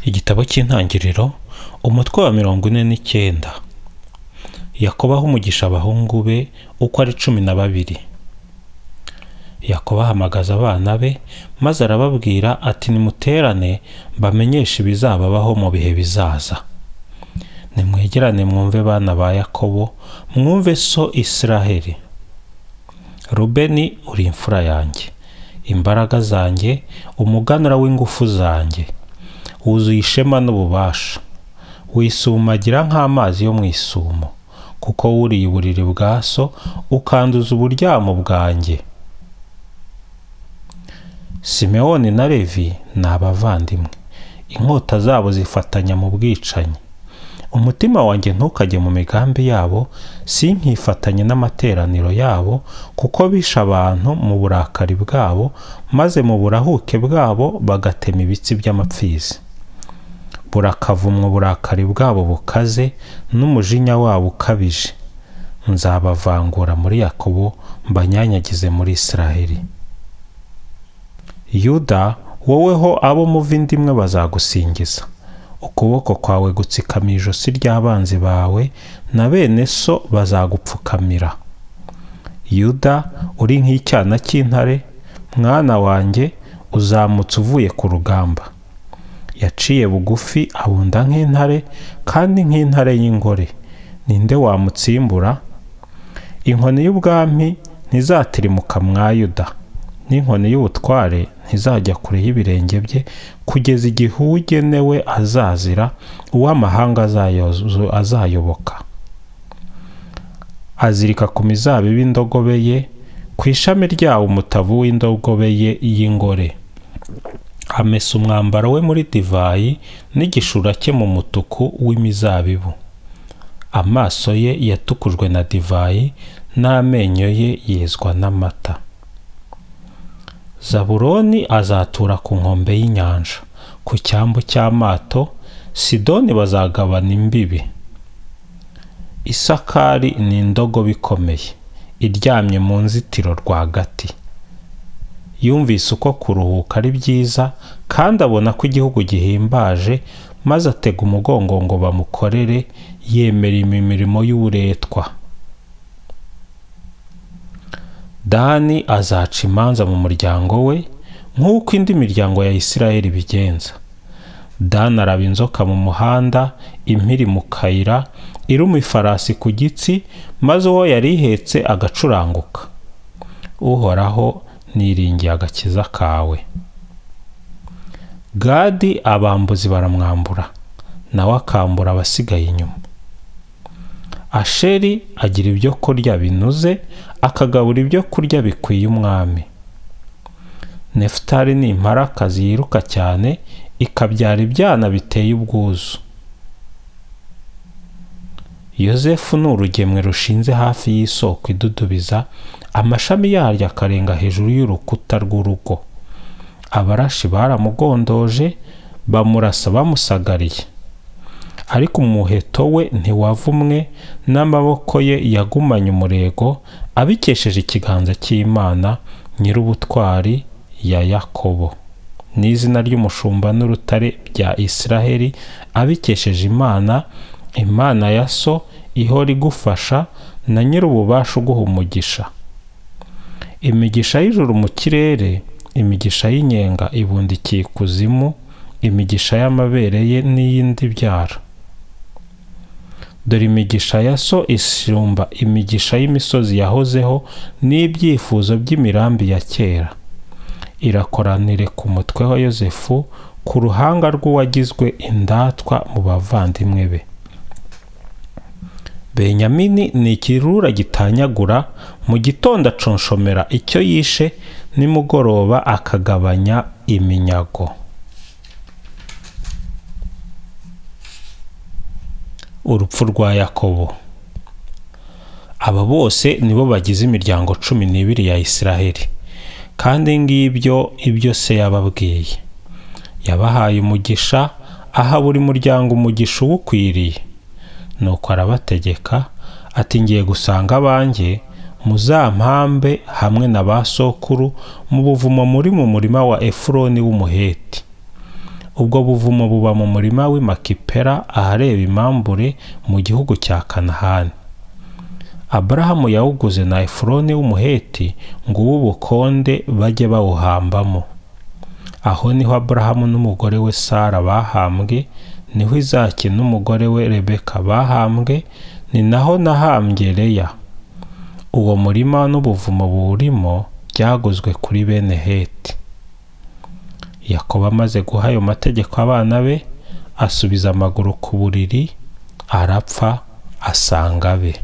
Igitabo cy'Intangiriro umutwe wa 49. Yakobo aha umugisha abahungu be uko ari 12. Yakobo ahamagaza abana be maze arababwira ati nimuterane mbamenyeshe ibizababaho mu bihe bizaza. Nimwegerane mwumve bana ba Yakobo, mwumve so Israheli. Rubeni uri imfura yanjye, imbaraga zanjye, umuganura w'ingufu zanjye. Wuzuye ishema n'ububasha, wisumagira nk'amazi yo mu isumo, kuko wuriye uburiri bwa so ukanduza uburyamo bwanjye. Simewoni na Levi ni abavandimwe, inkota zabo zifatanya mu bwicanyi. Umutima wanjye ntukajye mu migambi yabo, sinkifatanye n'amateraniro yabo, kuko bishe abantu mu burakari bwabo, maze mu burahuke bwabo bagatema ibitsi by'amapfizi. Burakavumwa uburakari bwabo bukaze n'umujinya wabo ukabije. Nzabavangura muri Yakobo, mbanyanyagize muri Israheli. Yuda, woweho abo muva indimwe bazagusingiza. Ukuboko kwawe gutsikamiye ijosi ry'abanzi bawe, na bene so bazagupfukamira. Yuda, uri nk'icyana cy'intare, mwana wanjye, uzamutse uvuye ku rugamba. Yaciye bugufi abunda nk'intare, kandi nk'intare y'ingore. Ninde wamutsimbura? Inkoni y'ubwami ntizatirimuka mwa Yuda, n'inkoni y'ubutware ntizajya kure y'ibirenge bye, kugeza igihe ugenewe azazira, uw'amahanga azayoboka. Azirika ku mizabibu indogobe ye, ku ishami ryawo umutavu w'indogobe ye y'ingore. Amesa umwambaro we muri divayi, n'igishura cye mu mutuku w'imizabibu. Amaso ye yatukujwe na divayi, n'amenyo ye yezwa n'amata. Zabuloni azatura ku nkombe y'inyanja, ku cyambu cy'amato. Sidoni bazagabana imbibi. Isakari ni indogobe ikomeye, iryamye mu nzitiro rwagati. Yumvise uko kuruhuka ari byiza, kandi abona ko igihugu gihimbaje, maze atega umugongo ngo bamukorere, yemera imirimo y'uburetwa. Dani azaca imanza mu muryango we, nk'uko indi miryango ya Isiraheli bigenza. Dani araba inzoka mu muhanda, impiri mu kayira, iruma ifarasi ku gitsi, maze uwo yari ihetse agacuranguka. Uhoraho, niringiye agakiza kawe. Gadi abambuzi baramwambura, nawe akambura abasigaye inyuma. Asheri agira ibyo kurya binuze, akagabura ibyo kurya bikwiye umwami. Nefutali ni imparakazi yiruka cyane, ikabyara ibyana biteye ubwuzu. Yozefu ni urugemwe rushinze hafi y'isoko idudubiza, amashami yaryo akarenga hejuru y'urukuta rw'urugo. Abarashi baramugondoje, bamurasa bamusagariye. Ariko umuheto we ntiwavumwe, n'amaboko ye yagumanye umurego, abikesheje ikiganza cy'Imana nyir'ubutwari ya Yakobo, n'izina ry'umushumba n'urutare bya Israheli, abikesheje Imana, Imana ya so, ihora igufasha, na nyir'ububasha uguha umugisha. Imigisha y'ijuru mu kirere, imigisha y'inyenga ibundikiye ikuzimu, imigisha y'amabere ye n'iyindi byara. Dore imigisha ya so isumba imigisha y'imisozi yahozeho, n'ibyifuzo by'imirambi ya kera. Irakoranire ku mutwe wa Yozefu, ku ruhanga rw'uwagizwe indatwa mu bavandimwe be. Benyamini ni ikirura gitanyagura, mu gitondo aconshomera icyo yishe, nimugoroba akagabanya iminyago. Urupfu rwa Yakobo. Aba bose nibo bagize imiryango 12 ya Isiraheli, kandi ngibyo ibyo se yababwiye. Yabahaye umugisha, aha buri muryango umugisha uwukwiriye. Nuko arabategeka ati, ngiye gusanga abanjye, muzampambe hamwe na ba sokuru mu buvumo muri mu murima wa Efuroni w'umuheti. ubwo buvumo buba mu murima w'i Makipela ahareba imambure mu gihugu cya Kanahani. Aburahamu yawuguze na Efuroni w'umuheti ngo uw'ubukonde bajye bawuhambamo. Aho niho Aburahamu n'umugore we Sara bahambwe, niho Izaki n'umugore we Rebeka bahambwe, ni naho nahambye Leya. Uwo murima n'ubuvumo buwurimo byaguzwe kuri bene Heti. Yakobo amaze guha ayo mategeko abana be, asubiza amaguru ku buriri, arapfa, asanga abe.